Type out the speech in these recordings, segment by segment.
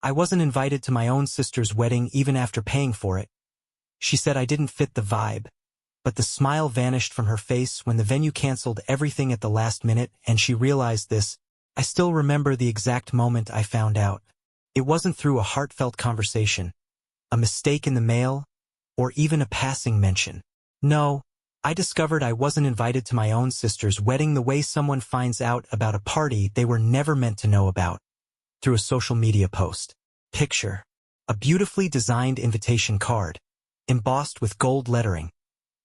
I wasn't invited to my own sister's wedding even after paying for it. She said I didn't fit the vibe, but the smile vanished from her face when the venue canceled everything at the last minute and she realized this. I still remember the exact moment I found out. It wasn't through a heartfelt conversation, a mistake in the mail, or even a passing mention. No, I discovered I wasn't invited to my own sister's wedding the way someone finds out about a party they were never meant to know about. Through a social media post. Picture. A beautifully designed invitation card, embossed with gold lettering,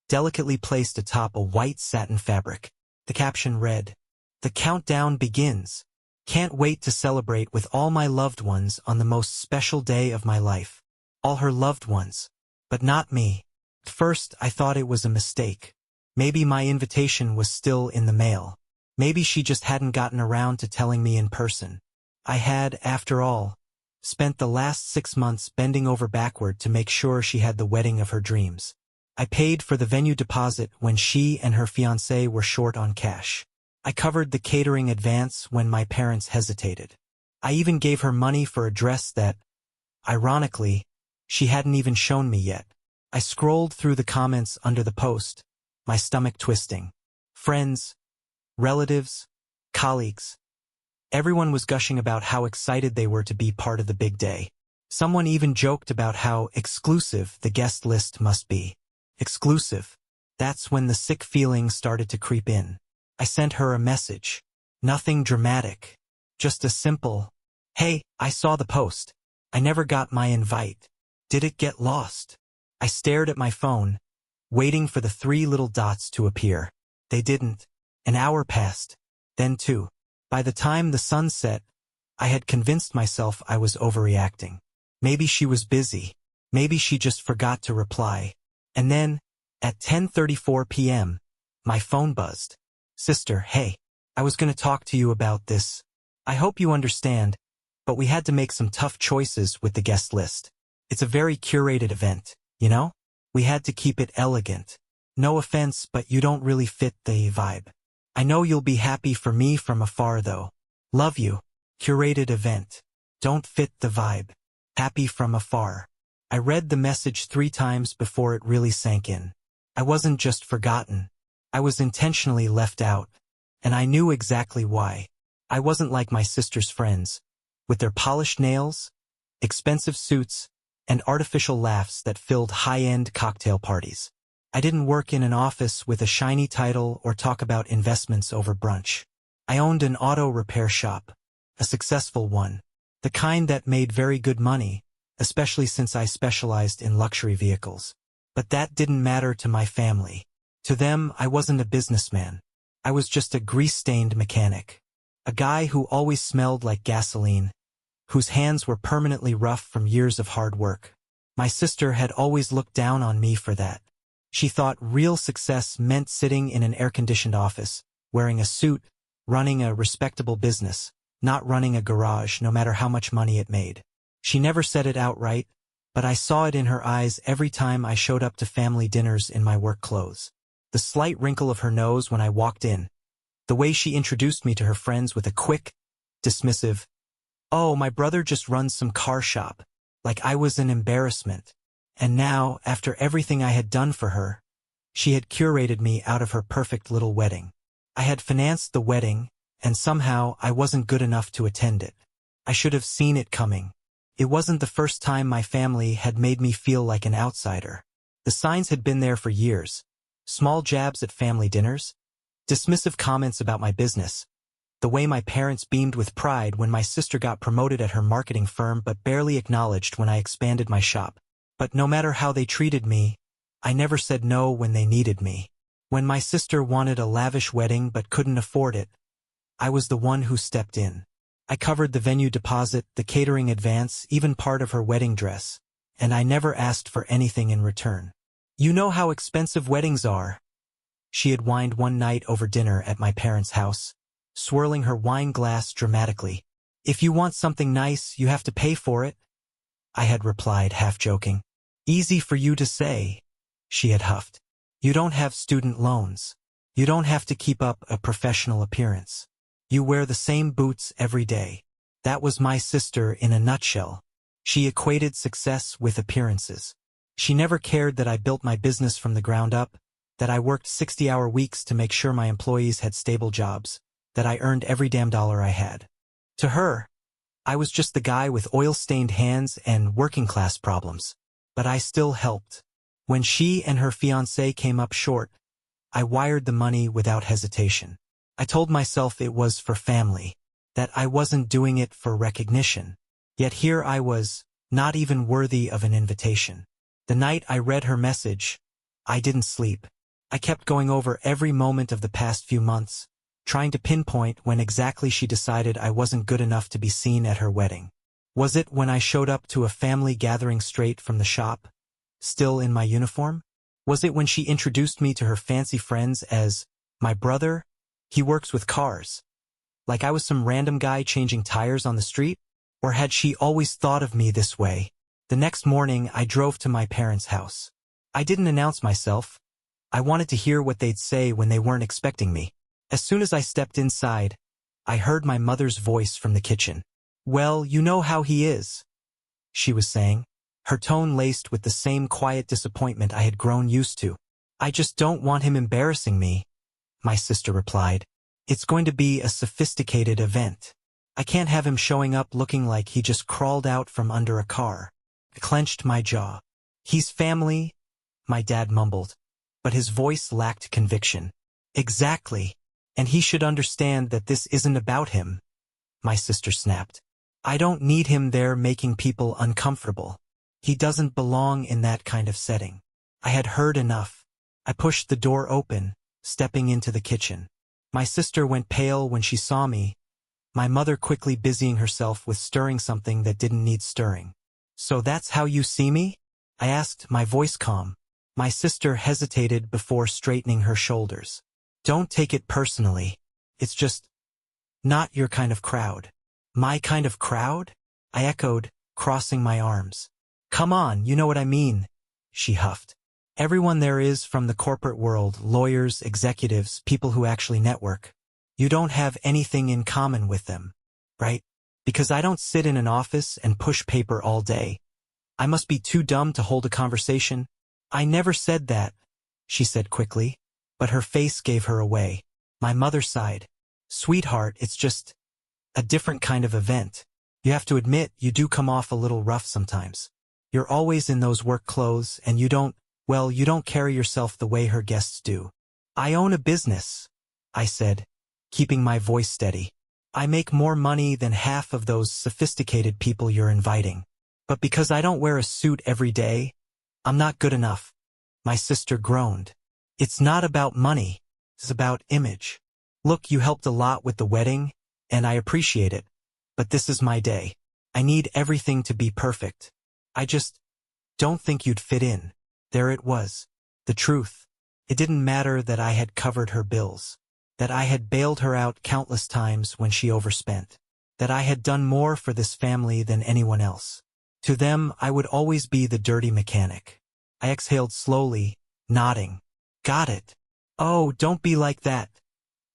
delicately placed atop a white satin fabric. The caption read, "The countdown begins. Can't wait to celebrate with all my loved ones on the most special day of my life." All her loved ones, but not me. At first, I thought it was a mistake. Maybe my invitation was still in the mail. Maybe she just hadn't gotten around to telling me in person. I had, after all, spent the last 6 months bending over backward to make sure she had the wedding of her dreams. I paid for the venue deposit when she and her fiancé were short on cash. I covered the catering advance when my parents hesitated. I even gave her money for a dress that, ironically, she hadn't even shown me yet. I scrolled through the comments under the post, my stomach twisting. Friends, relatives, colleagues. Everyone was gushing about how excited they were to be part of the big day. Someone even joked about how exclusive the guest list must be. Exclusive. That's when the sick feeling started to creep in. I sent her a message. Nothing dramatic. Just a simple, "Hey, I saw the post. I never got my invite. Did it get lost?" I stared at my phone, waiting for the 3 little dots to appear. They didn't. An hour passed. Then 2. By the time the sun set, I had convinced myself I was overreacting. Maybe she was busy. Maybe she just forgot to reply. And then, at 10:34 p.m., my phone buzzed. "Sister, hey, I was going to talk to you about this. I hope you understand, but we had to make some tough choices with the guest list. It's a very curated event, you know? We had to keep it elegant. No offense, but you don't really fit the vibe. I know you'll be happy for me from afar though. Love you. Curated event. Don't fit the vibe. Happy from afar." I read the message 3 times before it really sank in. I wasn't just forgotten. I was intentionally left out. And I knew exactly why. I wasn't like my sister's friends, with their polished nails, expensive suits, and artificial laughs that filled high-end cocktail parties. I didn't work in an office with a shiny title or talk about investments over brunch. I owned an auto repair shop, a successful one, the kind that made very good money, especially since I specialized in luxury vehicles. But that didn't matter to my family. To them, I wasn't a businessman. I was just a grease-stained mechanic. A guy who always smelled like gasoline, whose hands were permanently rough from years of hard work. My sister had always looked down on me for that. She thought real success meant sitting in an air-conditioned office, wearing a suit, running a respectable business, not running a garage no matter how much money it made. She never said it outright, but I saw it in her eyes every time I showed up to family dinners in my work clothes. The slight wrinkle of her nose when I walked in, the way she introduced me to her friends with a quick, dismissive, "Oh, my brother just runs some car shop," like I was an embarrassment. And now, after everything I had done for her, she had curated me out of her perfect little wedding. I had financed the wedding, and somehow I wasn't good enough to attend it. I should have seen it coming. It wasn't the first time my family had made me feel like an outsider. The signs had been there for years. Small jabs at family dinners, dismissive comments about my business, the way my parents beamed with pride when my sister got promoted at her marketing firm but barely acknowledged when I expanded my shop. But no matter how they treated me, I never said no when they needed me. When my sister wanted a lavish wedding but couldn't afford it, I was the one who stepped in. I covered the venue deposit, the catering advance, even part of her wedding dress, and I never asked for anything in return. "You know how expensive weddings are," she had whined one night over dinner at my parents' house, swirling her wine glass dramatically. "If you want something nice, you have to pay for it," I had replied, half joking. "Easy for you to say," she had huffed. "You don't have student loans. You don't have to keep up a professional appearance. You wear the same boots every day." That was my sister in a nutshell. She equated success with appearances. She never cared that I built my business from the ground up, that I worked 60-hour weeks to make sure my employees had stable jobs, that I earned every damn dollar I had. To her, I was just the guy with oil-stained hands and working-class problems. But I still helped. When she and her fiancé came up short, I wired the money without hesitation. I told myself it was for family, that I wasn't doing it for recognition. Yet here I was, not even worthy of an invitation. The night I read her message, I didn't sleep. I kept going over every moment of the past few months, trying to pinpoint when exactly she decided I wasn't good enough to be seen at her wedding. Was it when I showed up to a family gathering straight from the shop, still in my uniform? Was it when she introduced me to her fancy friends as my brother? He works with cars. Like I was some random guy changing tires on the street? Or had she always thought of me this way? The next morning, I drove to my parents' house. I didn't announce myself. I wanted to hear what they'd say when they weren't expecting me. As soon as I stepped inside, I heard my mother's voice from the kitchen. "Well, you know how he is," she was saying, her tone laced with the same quiet disappointment I had grown used to. "I just don't want him embarrassing me," my sister replied. "It's going to be a sophisticated event. I can't have him showing up looking like he just crawled out from under a car." I clenched my jaw. "He's family," my dad mumbled, but his voice lacked conviction. "Exactly. And he should understand that this isn't about him," my sister snapped. "I don't need him there making people uncomfortable. He doesn't belong in that kind of setting." I had heard enough. I pushed the door open, stepping into the kitchen. My sister went pale when she saw me, my mother quickly busying herself with stirring something that didn't need stirring. "So that's how you see me?" I asked, my voice calm. My sister hesitated before straightening her shoulders. "Don't take it personally. It's just not your kind of crowd." "My kind of crowd?" I echoed, crossing my arms. "Come on, you know what I mean," she huffed. "Everyone there is from the corporate world, lawyers, executives, people who actually network. You don't have anything in common with them, right? Because I don't sit in an office and push paper all day. I must be too dumb to hold a conversation." "I never said that," she said quickly, but her face gave her away. My mother sighed. "Sweetheart, it's just a different kind of event. You have to admit you do come off a little rough sometimes. You're always in those work clothes and you don't carry yourself the way her guests do." "I own a business," I said, keeping my voice steady. "I make more money than half of those sophisticated people you're inviting. But because I don't wear a suit every day, I'm not good enough." My sister groaned. "It's not about money. It's about image. Look, you helped a lot with the wedding, and I appreciate it. But this is my day. I need everything to be perfect. I just don't think you'd fit in." There it was. The truth. It didn't matter that I had covered her bills, that I had bailed her out countless times when she overspent, that I had done more for this family than anyone else. To them, I would always be the dirty mechanic. I exhaled slowly, nodding. "Got it." "Oh, don't be like that,"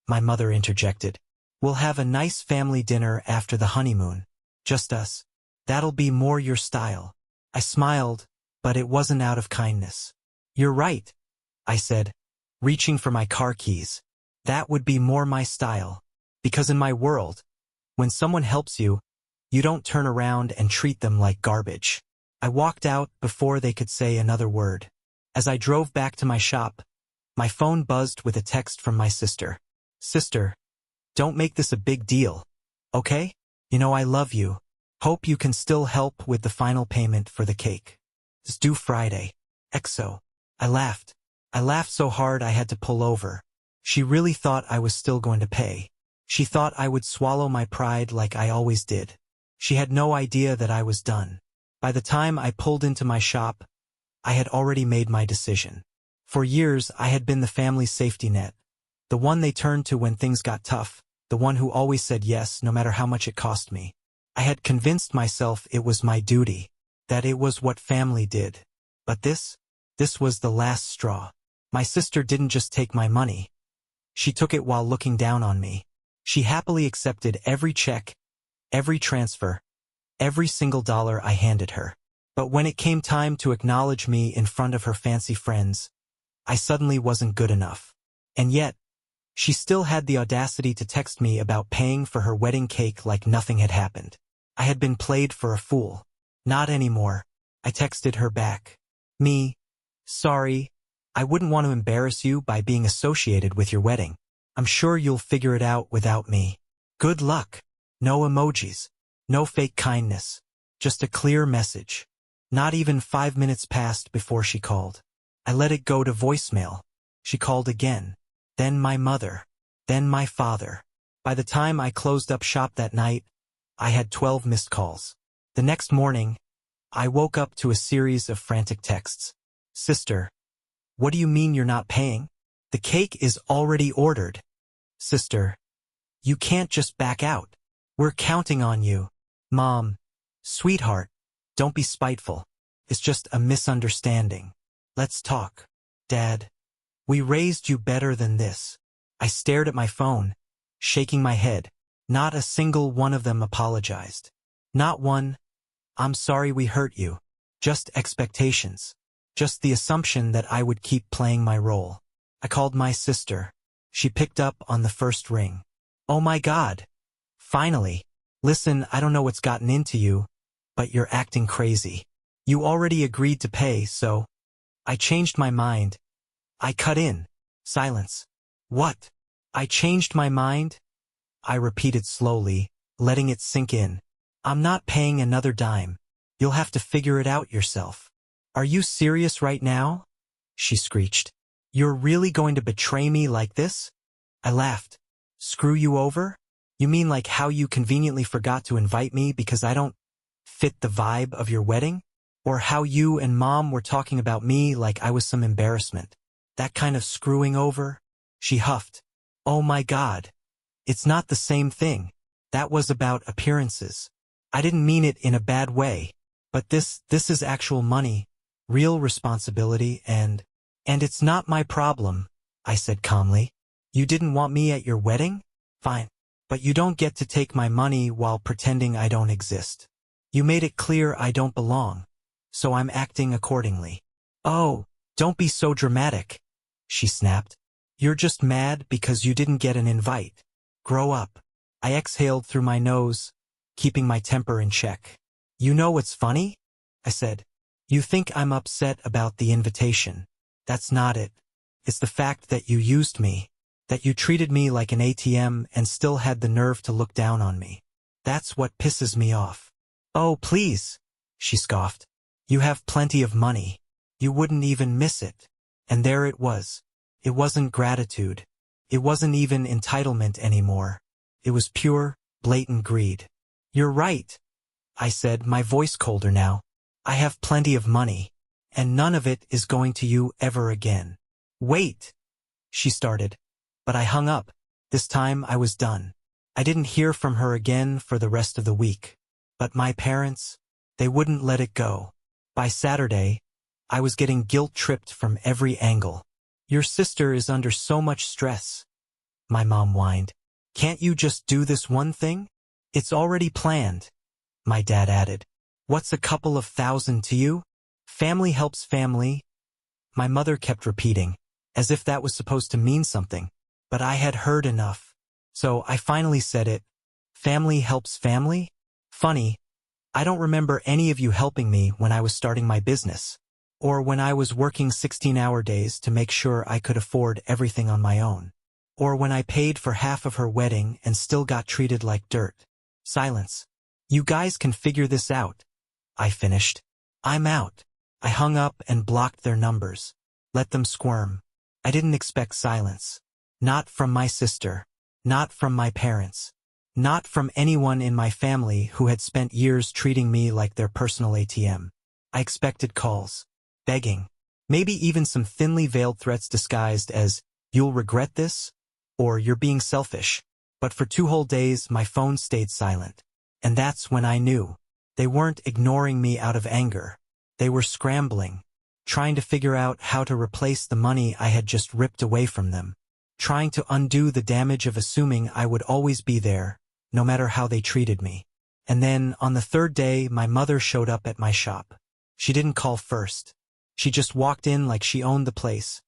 my mother interjected. "We'll have a nice family dinner after the honeymoon. Just us. That'll be more your style." I smiled, but it wasn't out of kindness. "You're right," I said, reaching for my car keys. "That would be more my style. Because in my world, when someone helps you, you don't turn around and treat them like garbage." I walked out before they could say another word. As I drove back to my shop, my phone buzzed with a text from my sister. "Sister, don't make this a big deal, okay? You know I love you. Hope you can still help with the final payment for the cake. It's due Friday. XO." I laughed. I laughed so hard I had to pull over. She really thought I was still going to pay. She thought I would swallow my pride like I always did. She had no idea that I was done. By the time I pulled into my shop, I had already made my decision. For years, I had been the family's safety net, the one they turned to when things got tough, the one who always said yes no matter how much it cost me. I had convinced myself it was my duty, that it was what family did. But this was the last straw. My sister didn't just take my money. She took it while looking down on me. She happily accepted every check, every transfer, every single dollar I handed her. But when it came time to acknowledge me in front of her fancy friends, I suddenly wasn't good enough. And yet, she still had the audacity to text me about paying for her wedding cake like nothing had happened. I had been played for a fool. Not anymore. I texted her back. Sorry, I wouldn't want to embarrass you by being associated with your wedding. I'm sure you'll figure it out without me. Good luck. No emojis. No fake kindness. Just a clear message. Not even 5 minutes passed before she called. I let it go to voicemail. She called again. Then my mother. Then my father. By the time I closed up shop that night, I had 12 missed calls. The next morning, I woke up to a series of frantic texts. Sister, what do you mean you're not paying? The cake is already ordered. Sister, you can't just back out. We're counting on you. Mom, sweetheart, don't be spiteful. It's just a misunderstanding. Let's talk. Dad, we raised you better than this. I stared at my phone, shaking my head. Not a single one of them apologized. Not one. I'm sorry we hurt you. Just expectations. Just the assumption that I would keep playing my role. I called my sister. She picked up on the first ring. Oh my God. Finally. Listen, I don't know what's gotten into you, but you're acting crazy. You already agreed to pay, so... I changed my mind. I cut in. Silence. What? I changed my mind? I repeated slowly, letting it sink in. I'm not paying another dime. You'll have to figure it out yourself. Are you serious right now? She screeched. You're really going to betray me like this? I laughed. Screw you over? You mean like how you conveniently forgot to invite me because I don't fit the vibe of your wedding? Or how you and Mom were talking about me like I was some embarrassment? That kind of screwing over? She huffed. Oh my God. It's not the same thing. That was about appearances. I didn't mean it in a bad way. But this is actual money, real responsibility, and it's not my problem, I said calmly. You didn't want me at your wedding? Fine. But you don't get to take my money while pretending I don't exist. You made it clear I don't belong, so I'm acting accordingly. Oh, don't be so dramatic, she snapped. You're just mad because you didn't get an invite. Grow up. I exhaled through my nose, keeping my temper in check. You know what's funny? I said. You think I'm upset about the invitation. That's not it. It's the fact that you used me, that you treated me like an ATM and still had the nerve to look down on me. That's what pisses me off. Oh, please, she scoffed. You have plenty of money. You wouldn't even miss it. And there it was. It wasn't gratitude. It wasn't even entitlement anymore. It was pure, blatant greed. You're right, I said, my voice colder now. I have plenty of money, and none of it is going to you ever again. Wait, she started, but I hung up. This time I was done. I didn't hear from her again for the rest of the week. But my parents, they wouldn't let it go. By Saturday, I was getting guilt-tripped from every angle. Your sister is under so much stress, my mom whined. Can't you just do this one thing? It's already planned, my dad added. What's a couple of $1,000 to you? Family helps family, my mother kept repeating, as if that was supposed to mean something. But I had heard enough. So I finally said it. Family helps family? Funny, I don't remember any of you helping me when I was starting my business, or when I was working 16-hour days to make sure I could afford everything on my own, or when I paid for half of her wedding and still got treated like dirt. Silence. You guys can figure this out, I finished. I'm out. I hung up and blocked their numbers. Let them squirm. I didn't expect silence. Not from my sister. Not from my parents. Not from anyone in my family who had spent years treating me like their personal ATM. I expected calls. Begging. Maybe even some thinly veiled threats disguised as, you'll regret this, or you're being selfish. But for 2 whole days my phone stayed silent. And that's when I knew. They weren't ignoring me out of anger. They were scrambling, trying to figure out how to replace the money I had just ripped away from them, trying to undo the damage of assuming I would always be there, no matter how they treated me. And then, on the third day, my mother showed up at my shop. She didn't call first. She just walked in like she owned the place,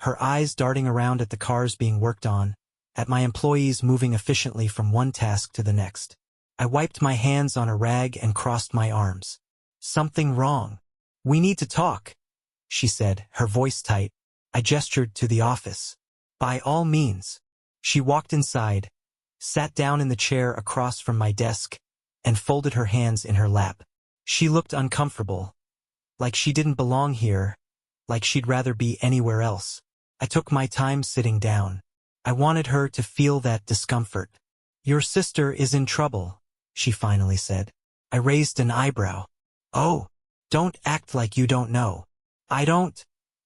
her eyes darting around at the cars being worked on, at my employees moving efficiently from one task to the next. I wiped my hands on a rag and crossed my arms. "Something wrong. We need to talk," she said, her voice tight. I gestured to the office. "By all means." She walked inside, sat down in the chair across from my desk, and folded her hands in her lap. She looked uncomfortable, like she didn't belong here, like she'd rather be anywhere else. I took my time sitting down. I wanted her to feel that discomfort. "Your sister is in trouble," she finally said. I raised an eyebrow. "Oh, don't act like you don't know." "I don't,"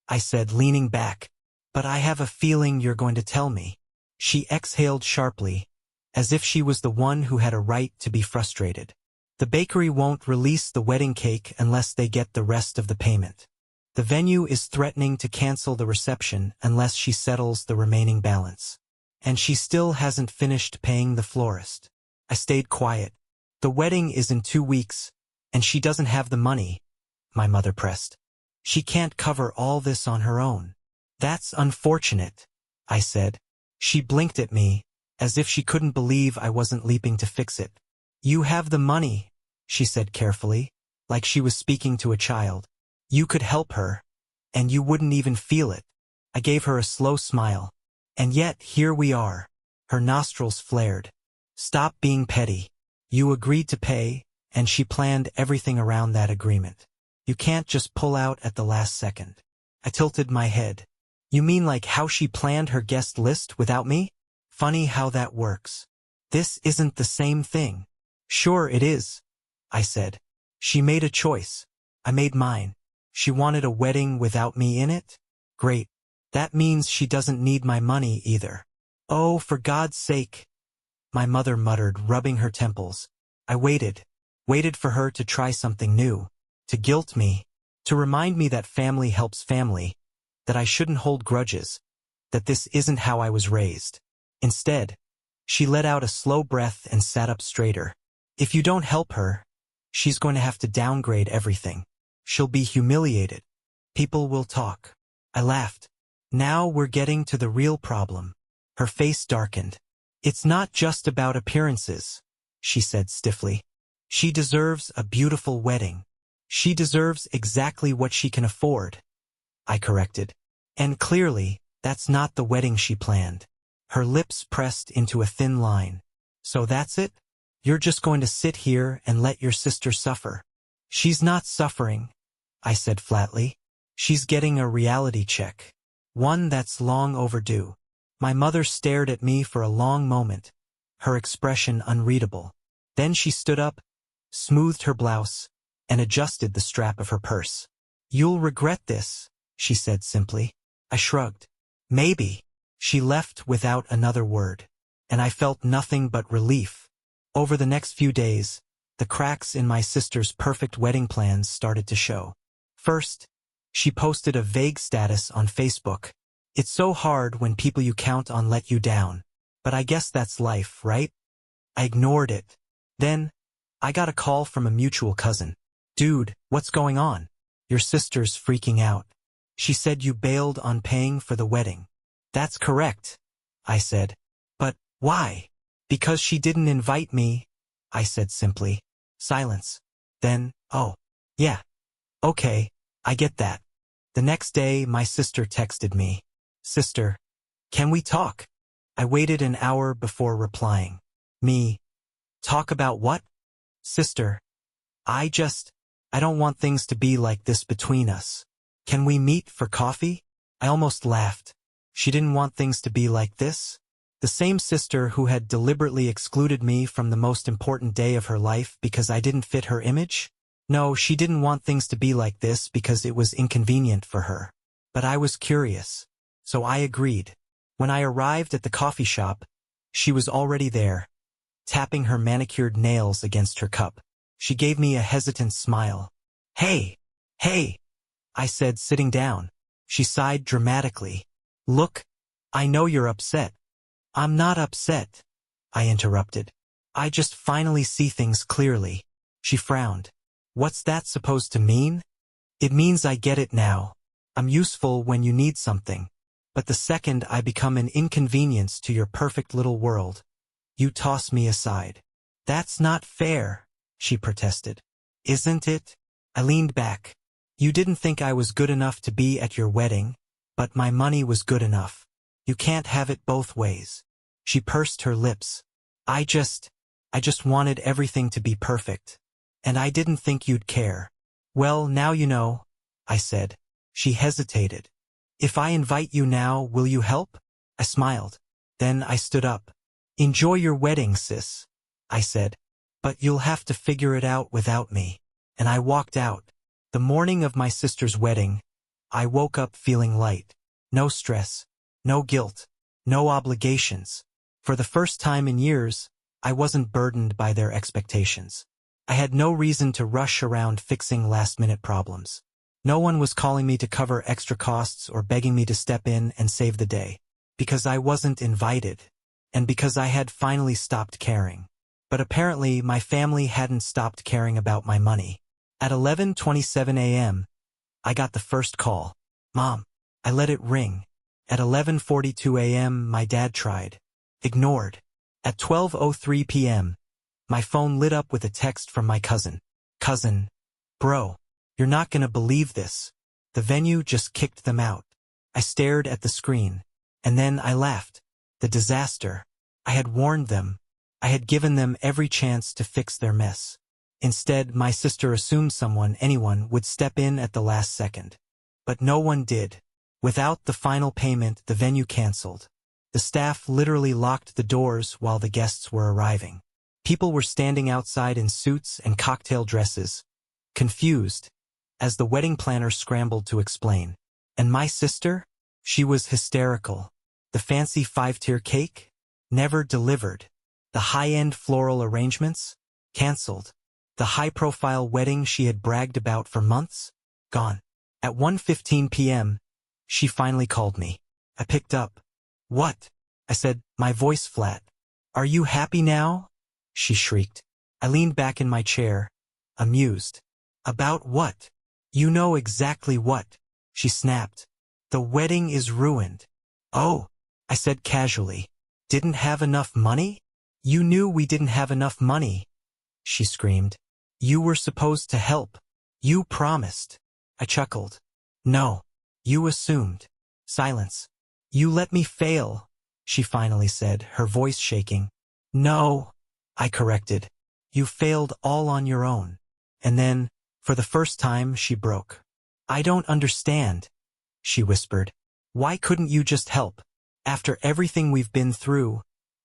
I said, leaning back. "But I have a feeling you're going to tell me." She exhaled sharply, as if she was the one who had a right to be frustrated. "The bakery won't release the wedding cake unless they get the rest of the payment. The venue is threatening to cancel the reception unless she settles the remaining balance. And she still hasn't finished paying the florist." I stayed quiet. "The wedding is in 2 weeks, and she doesn't have the money," my mother pressed. "She can't cover all this on her own." "That's unfortunate," I said. She blinked at me, as if she couldn't believe I wasn't leaping to fix it. "You have the money," she said carefully, like she was speaking to a child. "You could help her, and you wouldn't even feel it." I gave her a slow smile. "And yet, here we are." Her nostrils flared. "Stop being petty. You agreed to pay, and she planned everything around that agreement. You can't just pull out at the last second." I tilted my head. "You mean like how she planned her guest list without me? Funny how that works. This isn't the same thing." "Sure it is," I said. "She made a choice. I made mine. She wanted a wedding without me in it? Great. That means she doesn't need my money either." "Oh, for God's sake," my mother muttered, rubbing her temples. I waited for her to try something new, to guilt me, to remind me that family helps family, that I shouldn't hold grudges, that this isn't how I was raised. Instead, she let out a slow breath and sat up straighter. "If you don't help her, she's going to have to downgrade everything. She'll be humiliated. People will talk." I laughed. "Now we're getting to the real problem." Her face darkened. "It's not just about appearances," she said stiffly. "She deserves a beautiful wedding. She deserves exactly what she can afford," I corrected. "And clearly, that's not the wedding she planned." Her lips pressed into a thin line. "So that's it? You're just going to sit here and let your sister suffer?" "She's not suffering," I said flatly. "She's getting a reality check. One that's long overdue." My mother stared at me for a long moment, her expression unreadable. Then she stood up, smoothed her blouse, and adjusted the strap of her purse. "You'll regret this," she said simply. I shrugged. "Maybe." She left without another word, and I felt nothing but relief. Over the next few days, the cracks in my sister's perfect wedding plans started to show. First, she posted a vague status on Facebook. "It's so hard when people you count on let you down. But I guess that's life, right?" I ignored it. Then, I got a call from a mutual cousin. "Dude, what's going on? Your sister's freaking out. She said you bailed on paying for the wedding." "That's correct," I said. "But why?" "Because she didn't invite me," I said simply. Silence. Then, "Oh, yeah. Okay, I get that." The next day, my sister texted me. "Sister, can we talk?" I waited an hour before replying. "Me? Talk about what?" "Sister, I don't want things to be like this between us. Can we meet for coffee?" I almost laughed. She didn't want things to be like this? The same sister who had deliberately excluded me from the most important day of her life because I didn't fit her image? No, she didn't want things to be like this because it was inconvenient for her. But I was curious. So I agreed. When I arrived at the coffee shop, she was already there, tapping her manicured nails against her cup. She gave me a hesitant smile. Hey, I said, sitting down. She sighed dramatically. "Look, I know you're upset." "I'm not upset," I interrupted. I just finally see things clearly. She frowned. What's that supposed to mean? It means I get it now. I'm useful when you need something. But the second I become an inconvenience to your perfect little world, you toss me aside. That's not fair, she protested. Isn't it? I leaned back. You didn't think I was good enough to be at your wedding, but my money was good enough. You can't have it both ways. She pursed her lips. I just wanted everything to be perfect. And I didn't think you'd care. Well, now you know, I said. She hesitated. If I invite you now, will you help? I smiled. Then I stood up. Enjoy your wedding, sis, I said. But you'll have to figure it out without me. And I walked out. The morning of my sister's wedding, I woke up feeling light. No stress, no guilt, no obligations. For the first time in years, I wasn't burdened by their expectations. I had no reason to rush around fixing last-minute problems. No one was calling me to cover extra costs or begging me to step in and save the day. Because I wasn't invited. And because I had finally stopped caring. But apparently my family hadn't stopped caring about my money. At 11:27 a.m., I got the first call. Mom. I let it ring. At 11:42 a.m., my dad tried. Ignored. At 12:03 p.m., my phone lit up with a text from my cousin. Cousin. Bro. You're not gonna believe this. The venue just kicked them out. I stared at the screen. And then I laughed. The disaster. I had warned them. I had given them every chance to fix their mess. Instead, my sister assumed anyone would step in at the last second. But no one did. Without the final payment, the venue canceled. The staff literally locked the doors while the guests were arriving. People were standing outside in suits and cocktail dresses, confused, as the wedding planner scrambled to explain. And my sister? She was hysterical. The fancy 5-tier cake? Never delivered. The high-end floral arrangements? Cancelled. The high-profile wedding she had bragged about for months? Gone. At 1:15 p.m., she finally called me. I picked up. What? I said, my voice flat. Are you happy now? She shrieked. I leaned back in my chair, amused. About what? You know exactly what, she snapped. The wedding is ruined. Oh, I said casually. Didn't have enough money? You knew we didn't have enough money, she screamed. You were supposed to help. You promised. I chuckled. No. You assumed. Silence. You let me fail, she finally said, her voice shaking. No, I corrected. You failed all on your own. And then, for the first time, she broke. I don't understand, she whispered. Why couldn't you just help? After everything we've been through,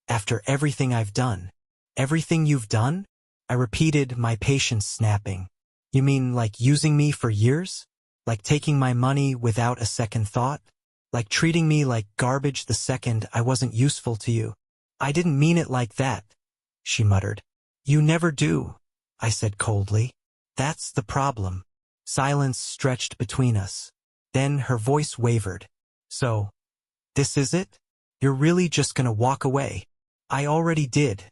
after everything I've done. Everything you've done? I repeated, my patience snapping. You mean like using me for years? Like taking my money without a second thought? Like treating me like garbage the second I wasn't useful to you? I didn't mean it like that, she muttered. You never do, I said coldly. That's the problem. Silence stretched between us. Then her voice wavered. So, this is it? You're really just gonna walk away? I already did,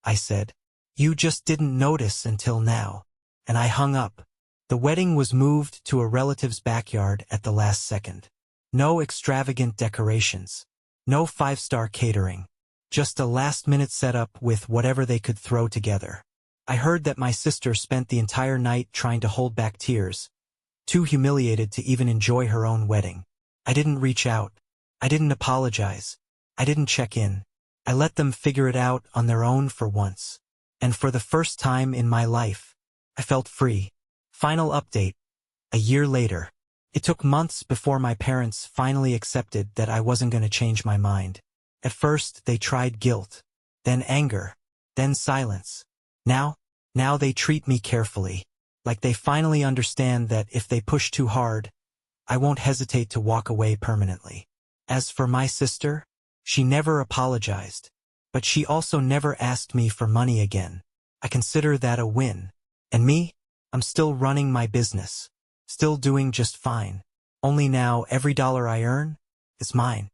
I said. You just didn't notice until now. And I hung up. The wedding was moved to a relative's backyard at the last second. No extravagant decorations. No 5-star catering. Just a last-minute setup with whatever they could throw together. I heard that my sister spent the entire night trying to hold back tears, too humiliated to even enjoy her own wedding. I didn't reach out. I didn't apologize. I didn't check in. I let them figure it out on their own for once. And for the first time in my life, I felt free. Final update. A year later. It took months before my parents finally accepted that I wasn't going to change my mind. At first, they tried guilt, then anger, then silence. Now they treat me carefully, like they finally understand that if they push too hard, I won't hesitate to walk away permanently. As for my sister, she never apologized, but she also never asked me for money again. I consider that a win. And me? I'm still running my business, still doing just fine. Only now every dollar I earn is mine.